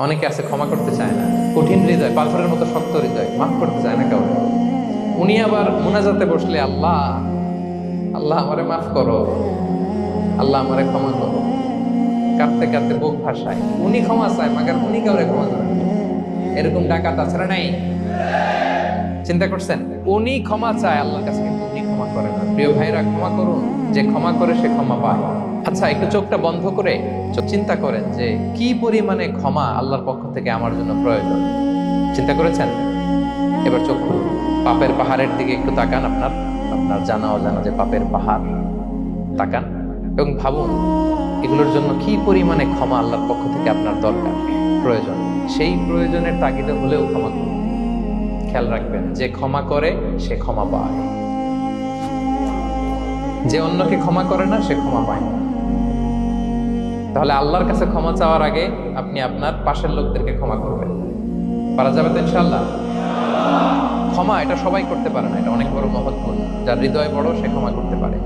অনেকে আছে ক্ষমা করতে চায় না, কঠিন হৃদয়, পাথরের মতো শক্ত হৃদয়, মাফ করতে চায় না কাউকে। উনি আবার মুনাজাতে বসলে আল্লাহ আল্লাহ আমারে মাফ করো, আল্লাহ আমারে ক্ষমা করো, কাঁদতে কাঁদতে বুক ভাসায়। উনি ক্ষমা চায়, মাগার উনি কাউরে ক্ষমা করেন না। এরকম ডাকাত আছে না নাই? চিন্তা করছেন? উনি ক্ষমা চায় আল্লাহর কাছে, কিন্তু উনি ক্ষমা করে না। প্রিয় ভাইরা, ক্ষমা করুন। যে ক্ষমা করে সে ক্ষমা পায়। আচ্ছা, একটু চোখটা বন্ধ করে চিন্তা করেন যে কি পরিমাণে ক্ষমা আল্লাহর পক্ষ থেকে আমার জন্য প্রয়োজন। চিন্তা করেছেন? এবার চোখ খুলুন, পাপের পাহাড়ের দিকে একটু তাকান। আপনার আপনার জানা অজানা যে পাপের পাহাড়, তাকান এবং ভাবুন এগুলোর জন্য কি পরিমাণে ক্ষমা আল্লাহর পক্ষ থেকে আপনার দরকার, প্রয়োজন। সেই প্রয়োজনের তাগিদে হলেও ক্ষমা করুন। খেয়াল রাখবেন, যে ক্ষমা করে সে ক্ষমা পায়, যে অন্যকে ক্ষমা করে না সে ক্ষমা পায় না। তাহলে আল্লাহর কাছে ক্ষমা চাওয়ার আগে আপনি আপনার পাশের লোকদেরকে ক্ষমা করবেন। পারা যাবে তো ইনশাআল্লাহ? ক্ষমা এটা সবাই করতে পারে না, এটা অনেক বড় মহৎ গুণ। যার হৃদয় বড় সে ক্ষমা করতে পারে।